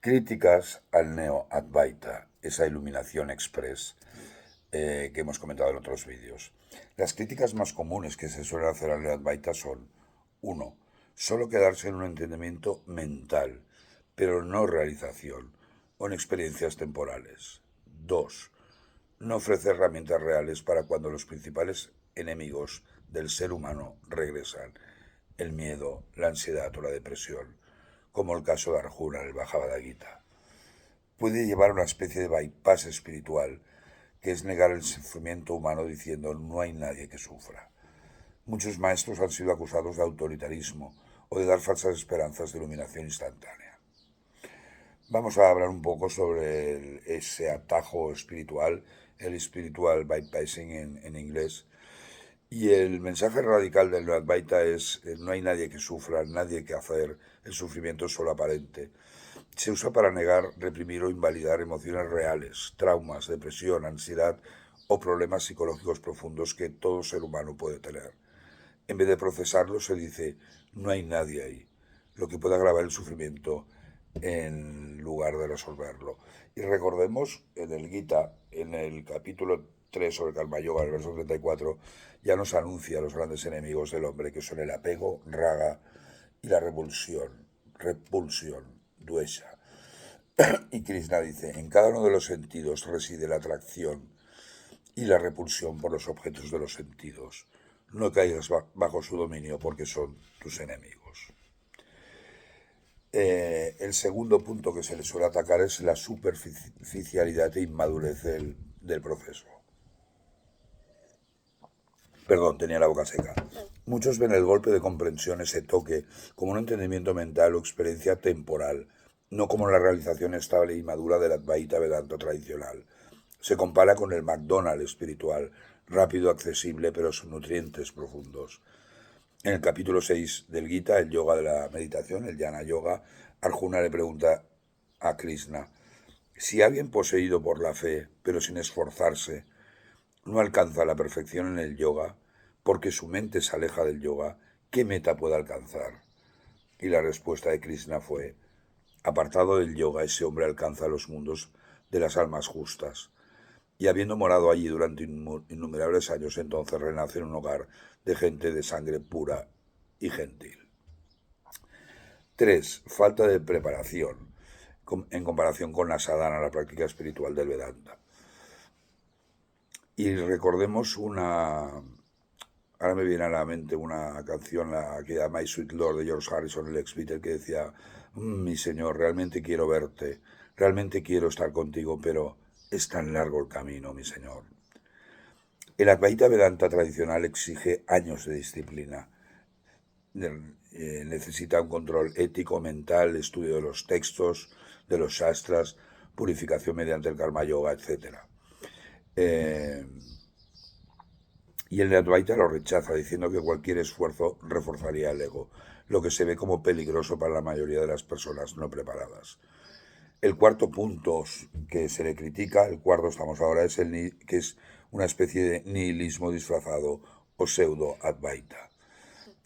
Críticas al Neo-Advaita, esa iluminación express que hemos comentado en otros vídeos. Las críticas más comunes que se suelen hacer al Neo-Advaita son: 1. Solo quedarse en un entendimiento mental, pero no realización, o en experiencias temporales. 2. No ofrecer herramientas reales para cuando los principales enemigos del ser humano regresan: el miedo, la ansiedad o la depresión, como el caso de Arjuna en el Bhagavad Gita. Puede llevar a una especie de bypass espiritual, que es negar el sufrimiento humano diciendo no hay nadie que sufra. Muchos maestros han sido acusados de autoritarismo o de dar falsas esperanzas de iluminación instantánea. Vamos a hablar un poco sobre ese atajo espiritual, el spiritual bypassing en inglés. Y el mensaje radical del Advaita es: no hay nadie que sufra, nadie que hacer, el sufrimiento es solo aparente. Se usa para negar, reprimir o invalidar emociones reales, traumas, depresión, ansiedad o problemas psicológicos profundos que todo ser humano puede tener. En vez de procesarlo, se dice no hay nadie ahí, lo que puede agravar el sufrimiento en lugar de resolverlo. Y recordemos en el Gita, en el capítulo 3 sobre Karma Yoga, el verso 34, ya nos anuncia los grandes enemigos del hombre, que son el apego, raga, y la repulsión, duesha. Y Krishna dice: en cada uno de los sentidos reside la atracción y la repulsión por los objetos de los sentidos. No caigas bajo su dominio porque son tus enemigos. El segundo punto que se le suele atacar es la superficialidad e inmadurez del proceso. Perdón, tenía la boca seca. Muchos ven el golpe de comprensión, ese toque, como un entendimiento mental o experiencia temporal, no como la realización estable y madura del Advaita Vedanta tradicional. Se compara con el McDonald's espiritual, rápido, accesible, pero sin nutrientes profundos. En el capítulo 6 del Gita, el yoga de la meditación, el Jnana Yoga, Arjuna le pregunta a Krishna: si alguien poseído por la fe, pero sin esforzarse, no alcanza la perfección en el yoga, porque su mente se aleja del yoga, ¿qué meta puede alcanzar? Y la respuesta de Krishna fue: apartado del yoga, ese hombre alcanza los mundos de las almas justas. Y habiendo morado allí durante innumerables años, entonces renace en un hogar de gente de sangre pura y gentil. 3. Falta de preparación en comparación con la sadhana, la práctica espiritual del Vedanta. Y recordemos ahora me viene a la mente una canción, la que llama My Sweet Lord, de George Harrison, el ex Beatle, que decía: mi señor, realmente quiero verte, realmente quiero estar contigo, pero es tan largo el camino, mi señor. El Advaita Vedanta tradicional exige años de disciplina. Necesita un control ético, mental, estudio de los textos, de los shastras, purificación mediante el karma yoga, etc. Y el Advaita lo rechaza, diciendo que cualquier esfuerzo reforzaría el ego, lo que se ve como peligroso para la mayoría de las personas no preparadas. El cuarto punto que se le critica, el cuarto estamos ahora, es que es una especie de nihilismo disfrazado o pseudo-Advaita.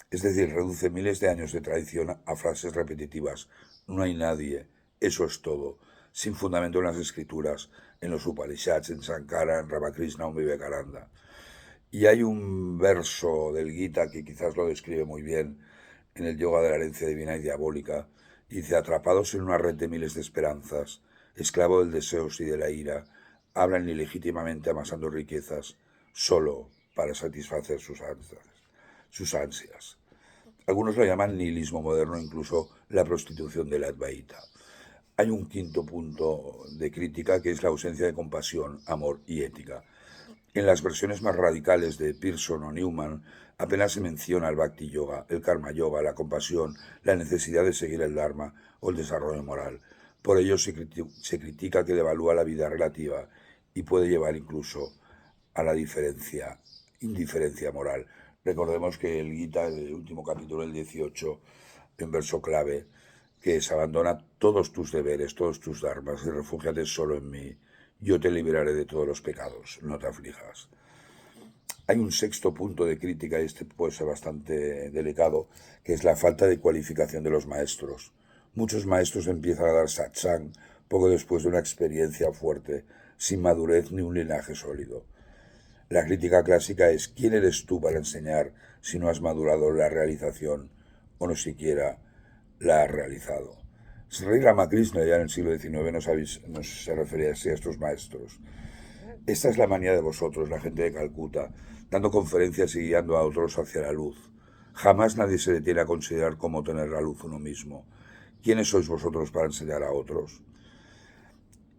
Es decir, reduce miles de años de tradición a frases repetitivas: no hay nadie, eso es todo, sin fundamento en las escrituras, en los Upanishads, en Sankara, en Ramakrishna o en Vivekananda. Y hay un verso del Gita que quizás lo describe muy bien en el yoga de la herencia divina y diabólica. Dice: atrapados en una red de miles de esperanzas, esclavo del deseo y de la ira, hablan ilegítimamente amasando riquezas solo para satisfacer sus ansias. Algunos lo llaman nihilismo moderno, incluso la prostitución del Advaita. Hay un quinto punto de crítica, que es la ausencia de compasión, amor y ética. En las versiones más radicales de Pearson o Newman apenas se menciona el Bhakti Yoga, el Karma Yoga, la compasión, la necesidad de seguir el Dharma o el desarrollo moral. Por ello se critica que devalúa la vida relativa y puede llevar incluso a la indiferencia moral. Recordemos que el Gita, el último capítulo, el 18, en verso clave, que es: abandona todos tus deberes, todos tus dharmas y refúgiate solo en mí. Yo te liberaré de todos los pecados, no te aflijas. Hay un sexto punto de crítica, y este puede ser bastante delicado, que es la falta de cualificación de los maestros. Muchos maestros empiezan a dar satsang poco después de una experiencia fuerte, sin madurez ni un linaje sólido. La crítica clásica es: ¿quién eres tú para enseñar si no has madurado la realización o no siquiera la has realizado? Sri Ramakrishna ya en el siglo XIX se refería así a estos maestros. Esta es la manía de vosotros, la gente de Calcuta, dando conferencias y guiando a otros hacia la luz. Jamás nadie se detiene a considerar cómo tener la luz uno mismo. ¿Quiénes sois vosotros para enseñar a otros?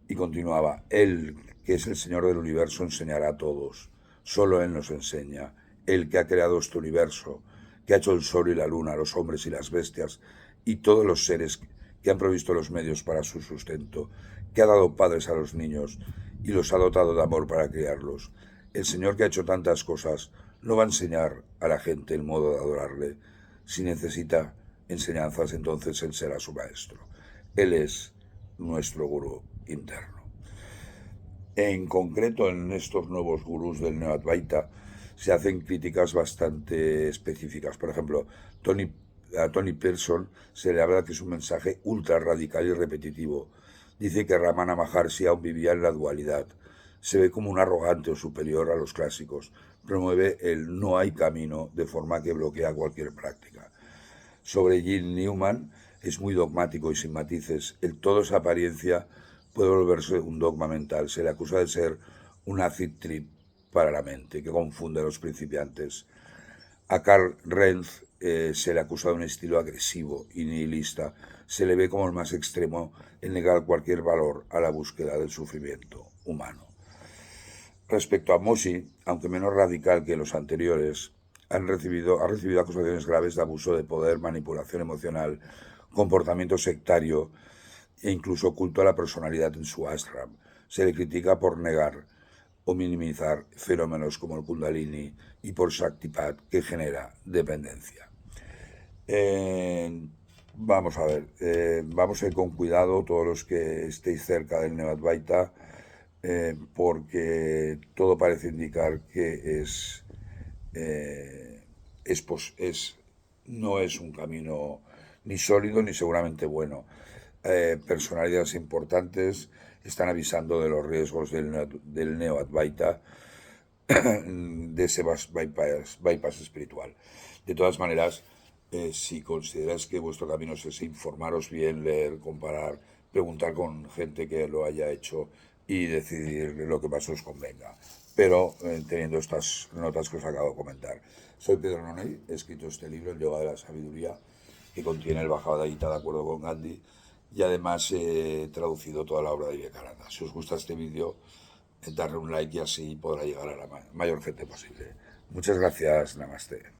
Y continuaba: Él, que es el Señor del universo, enseñará a todos. Solo Él nos enseña. Él que ha creado este universo, que ha hecho el sol y la luna, los hombres y las bestias, y todos los seres que han provisto los medios para su sustento, que ha dado padres a los niños y los ha dotado de amor para criarlos. El Señor que ha hecho tantas cosas no va a enseñar a la gente el modo de adorarle. Si necesita enseñanzas, entonces Él será su maestro. Él es nuestro gurú interno. En concreto, en estos nuevos gurús del Neo-Advaita se hacen críticas bastante específicas. Por ejemplo, a Tony Pearson se le habla que es un mensaje ultra radical y repetitivo. Dice que Ramana Maharshi aún vivía en la dualidad. Se ve como un arrogante o superior a los clásicos. Promueve el no hay camino de forma que bloquea cualquier práctica. Sobre Gil Newman es muy dogmático y sin matices. El todo es apariencia puede volverse un dogma mental. Se le acusa de ser un acid trip para la mente, que confunde a los principiantes. A Karl Renz se le acusa de un estilo agresivo y nihilista. Se le ve como el más extremo en negar cualquier valor a la búsqueda del sufrimiento humano. Respecto a Moshi, aunque menos radical que los anteriores, ha recibido acusaciones graves de abuso de poder, manipulación emocional, comportamiento sectario e incluso culto a la personalidad en su ashram. Se le critica por negar o minimizar fenómenos como el Kundalini y por Shaktipat, que genera dependencia. Vamos a ver, vamos a ir con cuidado todos los que estéis cerca del Neo-Advaita, porque todo parece indicar que no es un camino ni sólido ni seguramente bueno. Personalidades importantes están avisando de los riesgos del Neo-Advaita, de ese bypass espiritual. De todas maneras, si consideráis que vuestro camino es informaros bien, leer, comparar, preguntar con gente que lo haya hecho y decidir lo que más os convenga. Pero teniendo estas notas que os acabo de comentar. Soy Pedro Nonell, he escrito este libro, El Yoga de la Sabiduría, que contiene el Bhagavad Gita de acuerdo con Gandhi, y además he traducido toda la obra de Vivekananda. Si os gusta este vídeo, darle un like y así podrá llegar a la mayor gente posible. Muchas gracias, Namaste.